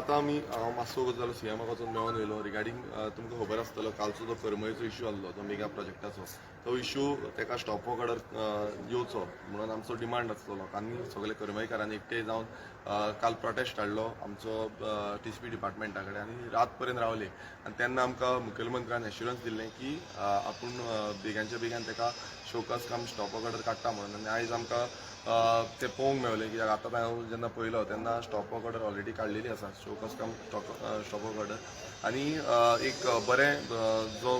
आतां आमी मातसो जालो सीएमाक वचून मेळोन येयलो रिगार्डींग तुमकां खबर आसतलो कालचो जो करमळेचो इश्यू आसलो तो मेगा प्रोजेक्टाचो तो इश्यू ताका स्टॉप वर्क ऑर्डर येवचो म्हणून आमचो डिमांड आसलो लोकांनी सगळे करमळेकारांनी एकठांय जावन काल प्रोटेस्ट हाडलो आमचो टीसीपी डिपार्टमेंटा कडेन आनी रात पर्यंत रावले आनी तेन्ना आमकां मुखेलमंत्र्यान एश्युरन्स दिल्लें की आपूण बेगांच्या बेगान ताका शोकस कम स्टॉप वर्क ऑर्डर काडटा म्हणून आनी आयज आमकां ते पळोवंक मेळलें कित्याक आतां हांव जेन्ना पळयलो तेन्ना स्टॉप वर्क ऑर्डर ऑलरेडी काडलेली आसा शोकस कम स्टॉप वर्क ऑर्डर आनी एक बरें जो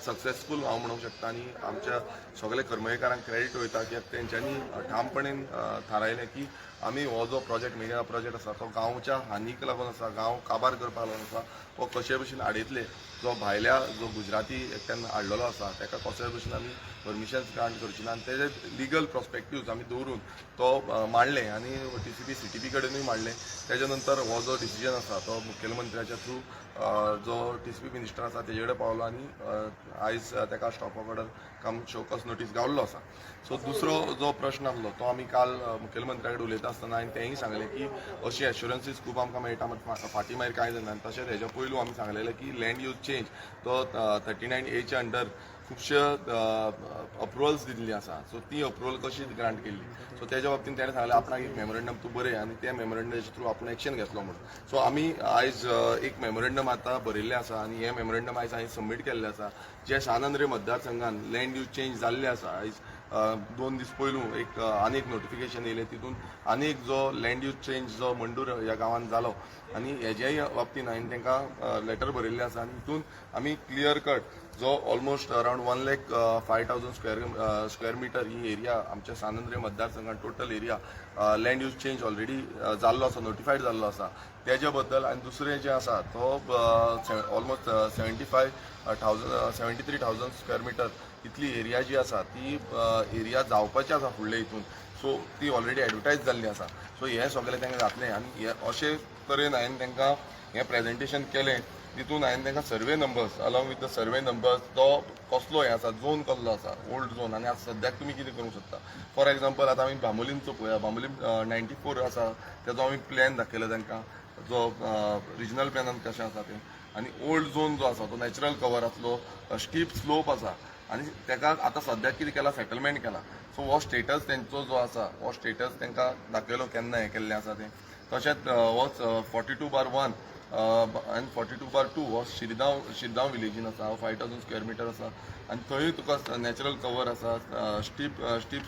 सक्सेसफूल हांव म्हणूंक शकता आनी आमच्या सगळ्या कर्मचाऱ्यांक क्रेडीट वयता कित्याक तेंच्यांनी ठामपणेन थारायलें की आमी हो जो प्रोजेक्ट मेगा प्रोजेक्ट आसा तो गांवच्या हानीक लागून आसा गांव काबार करपाक लागून आसा वो कशे भशेन आडयतले जो भायल्या जो गुजराती एकट्यान हाडलेलो आसा ताका कशे भशेन आमी परमिशन्स ग्रांट करची ना आनी तेजे लिगल प्रोस्पेक्टिव्स आमी दवरून तो मांडले आनी टीसीपी सीटीपी कडेनूय मांडले तेजे नंतर हो जो डिसिजन आसा तो मुखेलमंत्र्याच्या थ्रू जो टीसीपी मिनिस्टर आसा तेजे कडेन पावलो आनी आयज ताका स्टॉप वर्क ऑर्डर कम शोकस नोटीस गावल्लो आसा सो दुसरो जो प्रश्न आसलो तो आमी काल मुखेलमंत्र्या कडेन उलयता आसतना हांवें तेंय सांगलें की अशी एश्युरन्सीस खूब आमकां मेळटा मात फाटीं मागीर कांय जायना तशेंच हेज्या पयलू आमी सांगलेलें की लँड यूज चेंज तो 39A अंडर खुबशे अप्रुवल्स दिल्ली आसा सो ती अप्रुवल कशी ग्रांट केल्ली सो तेज्या बाबतींत तेणें सांगलें आपणाक एक मेमोरेंडम तूं बरय आनी त्या मेमोरेंडमाच्या थ्रू आपूण एक्शन घेतलो म्हणून सो आमी आयज एक मेमोरेंडम आतां बरयल्लें आसा आनी हें मेमोरेंडम आयज हांवें सबमीट केल्लें आसा जे शानंद्रे मतदारसंघान लँड यूज चेंज जाल्लें आसा आयज 2 दीस पयलू एक आनीक नोटिफिकेशन येयलें तितून आनीक जो लँड यूज चेंज जो मंडूर ह्या गांवांत जालो आनी हेज्याय बाबतींत हांवें तांकां लेटर बरयल्लें आसा आनी तितून आमी क्लियर कट जो ऑलमोस्ट अरावंड 1,05,000 स्क्वेअर मिटर ही एरिया आमच्या सानंद्रे मतदारसंघात total area land use change already जाल्लो आसा नोटिफायड जाल्लो आसा तेज्या बद्दल आनी दुसरें जें आसा तो ऑलमोस्ट 73,000 स्क्वेअर मिटर इतली एरिया जी आसा ती एरिया जावपाची आसा फुडले हितून सो ती ऑलरेडी एडवर्टायज जाल्ली आसा सो हें सगळें तांकां घातलें आनी अशे तरेन हांवें तांकां हें प्रेजेंटेशन केलें तितून हांवें तांकां survey numbers along with the survey numbers तो कसलो हें आसा झोन कसलो आसा ओल्ड झोन आनी आतां सद्याक तुमी कितें करूंक शकता फॉर एग्जांपल आतां आमी बांबोलीमचो पळया बांबोलीम 94 आसा तेजो आमी प्लॅन दाखयलो तांकां जो रिजनल प्लॅनान कशें आसा तें आनी ओल्ड झोन जो आसा तो नॅचरल कवर आसलो स्टीप स्लोप आसा आनी ताका आतां सद्याक कितें केलां सेटलमेंट केलां सो हो स्टेटस तेंचो जो आसा हो स्टेटस तांकां दाखयलो केन्ना हें केल्लें आसा तें तशेंच हो 42/1 आनी 42/2 हो शिरगांव विलेजीन आसा हो 5,000 स्क्वेअर मिटर आसा आनी थंय तुका नॅचरल कवर आसा स्टीप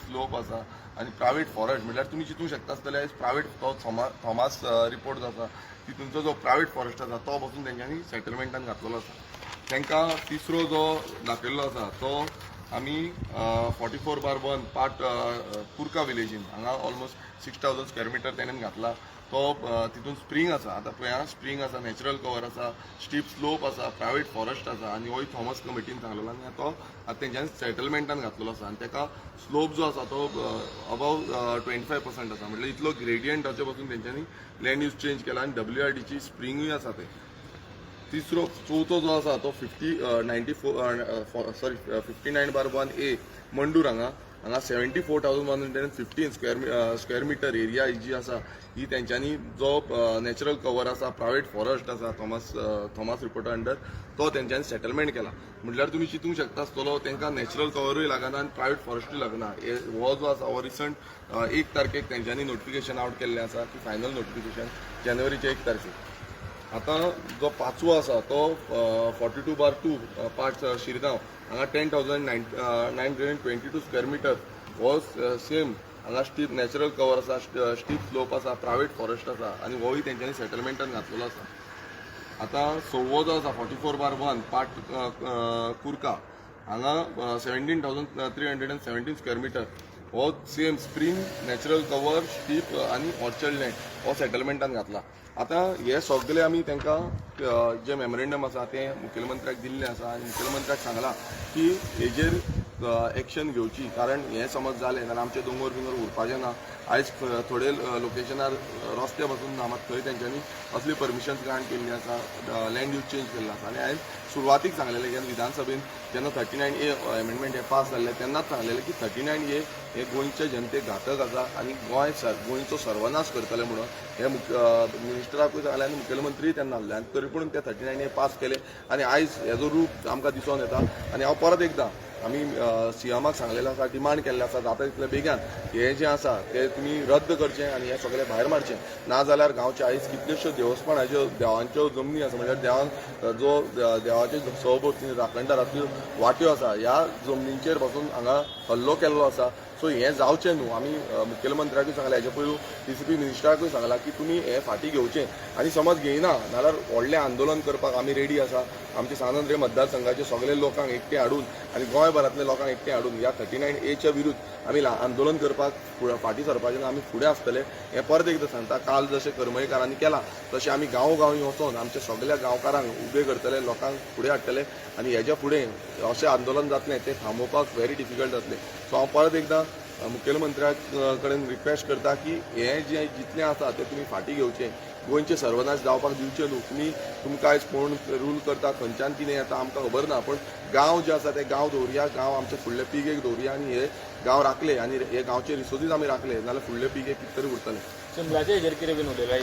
स्लोप आसा आनी प्रायवेट फॉरेस्ट म्हळ्यार तुमी चिंतूंक शकता आसतले प्रायवेट तो थॉमास रिपोर्ट जो आसा तितूंचो जो प्रायवेट फॉरेस्ट आसा तो बसून तेंच्यांनी सेटलमेंटान घातलेलो आसा तांकां तिसरो जो दाखयल्लो आसा तो आमी 44/1 पार्ट कुर्का विलेजीन हांगा ऑलमोस्ट 6,000 स्क्वेअर मिटर तेणेन घातला तो तितून स्प्रींग आसा आतां पळया स्प्रींग आसा नॅचरल कवर आसा स्टीप स्लोप आसा प्रायवेट फॉरेस्ट आसा आनी होय थॉमस कमिटीन सांगलेलो आनी तो आतां तेंच्यांनी सेटलमेंटान घातलेलो आसा आनी ताका स्लोप जो आसा तो अबाव 25% आसा म्हटल्यार इतलो ग्रेडियंट हाचे पासून तेंच्यांनी लँड यूज चेंज केला आनी WRDची स्प्रिंगूय आसा ते चवथो जो आसा तो 59/1A मंडूर हांगा 74,115 स्क्वेअर मिटर एरिया जी आसा ही तेंच्यांनी जो नॅचरल कवर आसा प्रायवेट फॉरेस्ट आसा थॉमस रिपोर्टा अंडर तो तेंच्यांनी सेटलमेंट केला म्हटल्यार तुमी चिंतूंक शकता आसतलो तांकां नॅचरल कवरूय लागना आनी प्रायवेट फॉरेस्टूय लागना हो जो आसा हो रिसंट 1 तारखेक तेंच्यांनी नोटिफिकेशन आउट केल्लें आसा की फायनल नोटिफिकेशन जानेवारीच्या 1 तारखेक आतां जो पांचवो आसा तो 42/2 पार्ट शिरगांव हांगा 10,922 स्क्वेअर मिटर हो सेम हांगा स्टीप नॅचरल कवर आसा स्टीप स्लोप आसा प्रायवेट फॉरेस्ट आसा आनी होय तेंच्यांनी सेटलमेंटान घातलेलो आसा आतां सव्वो जो आसा 44/1 पार्ट कुर्का हांगा 17,317 स्क्वेअर मिटर हो same spring natural cover steep आनी ऑर्चर्ड लँड हो सेटलमेंटान घातला आतां हे सगळे आमी तांकां जे मेमोरेंडम आसा ते मुखेलमंत्र्याक दिल्लें आसा आनी मुखेलमंत्र्याक सांगलां की हेजेर एक्शन घेवची कारण हें समज जालें जाल्यार आमचे दोंगर उरपाचें ना आयज थोडे लोकेशनार रस्ते पासून ना मात थंय तेंच्यांनी असली परमिशन्स ग्रांट केल्ली आसा, लँड यूज चेंज केल्लो आसा. आनी हांवें सुरवातीक सांगलेलें की विधानसभेन जेन्ना 39A एमेंडमेंट हे पास जाल्ले तेन्नाच सांगलेलें की 39A हे गोंयच्या जनतेक घातक आसा आनी गोंयचो सर्वनाश करतले म्हणून हे मिनिस्टराकूय सांगलें आनी मुखेलमंत्री तेन्ना आहले. आनी तरी पूण ते 39A पास केले आनी आयज हेजो रूप आमकां दिसून येता. आनी हांव परत एकदां आमी सीएमाक सांगलेलें आसा, डिमांड केल्लें आसा जाता तितले बेगीन हे जें आसा ते तुमी रद्द करचें आनी हे सगळें भायर मारचें. नाजाल्यार गांवचे आयज कितल्योश्यो देवस्थानाच्यो देवांच्यो जमनी आसा, म्हणजे देवान जो देवाचे सभोवतणी राखणदारांतल्यो वाट्यो आसा ह्या जमनींचेर पासून हांगा हल्लो केल्लो आसा. सो हें जावचें न्हू. आमी मुखेलमंत्र्याकूय सांगलें, हेजे पयलू DCP मिनिस्टराकूय सांगलां की तुमी हें फाटीं घेवचें आनी समज घेयना नाल्यार व्हडलें आंदोलन करपाक आमी रेडी आसा. आमचे सांद्रे मतदारसंघाचे सगळे लोकांक एकटे हाडून आनी गोंयभरांतल्या लोकांक एकटे हाडून ह्या 39A विरुद्ध आमी आंदोलन करपाक फाटीं सरपाचें ना, आमी फुडें आसतले. हें परत एकदां सांगता, काल जशें करमयकारांनी केलां तशें आमी गांवोगांवी वचोन आमच्या सगळ्या गांवकारांक उबे करतले, लोकांक फुडें हाडटले आनी हेज्या फुडें अशें आंदोलन जातलें तें थांबोवपाक व्हेरी डिफिकल्ट जातलें. सो हांव परत एकदां मुखेलमंत्र्या कडेन रिक्वेस्ट करता की हें जें जितलें आसा तें तुमी फाटीं घेवचें. गोंयचे सर्वनाश जावपाक दिवचें न्हू. तुमकां आयज कोण रूल करता, खंयच्यान कितें येता आमकां खबर ना, पूण गांव जे आसा ते गांव दवरया, गांव आमचे फुडले पिळगेक दवरया आनी हे गांव राखले आनी हे गांवचे रिसोर्सीस आमी राखले जाल्यार फुडले पिळगेक कितें तरी उरतलें. चिंबलाच्या हेजेर कितें बीन उलयलां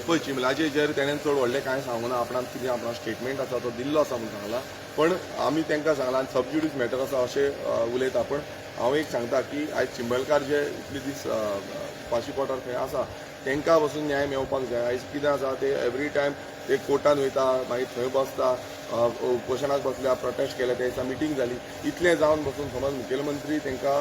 पळय, चिंबलाचे हेजेर तेणें चड व्हडलें कांय सांगूं ना. आपणान कितें आपणा स्टेटमेंट आसा तो दिल्लो आसा म्हणून सांगलां, पण आमी तांकां सांगलां आनी सबज्युडिस मॅटर आसा अशें उलयता. पण हांव एक सांगता की आयज चिंबलकार जे इतले दीस पाशी पोटार थंय आसा तांकां पासून न्याय मेळपाक जाय. आयज कितें आसा ते एवरी टायम ते कोर्टान वयता, मागीर थंय बसता, उपोशनाक बसल्या, प्रोटेस्ट केले, त्या दिसा मिटींग जाली. इतलें जावन बसून समज मुखेलमंत्री तांकां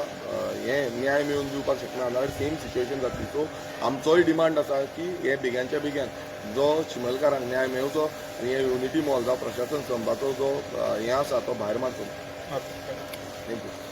हें न्याय मेळून दिवपाक शकना जाल्यार सेम सिच्युएशन जातली. सो आमचोय डिमांड आसा की हे बेग्याच्या बेग्यान जो चिंबलकारांक न्याय मेळचो आनी हे युनिटी मॉल जावं प्रशासन संघाचो जो हें आसा तो भायर मारचो. थँक्यू. थँक्यू.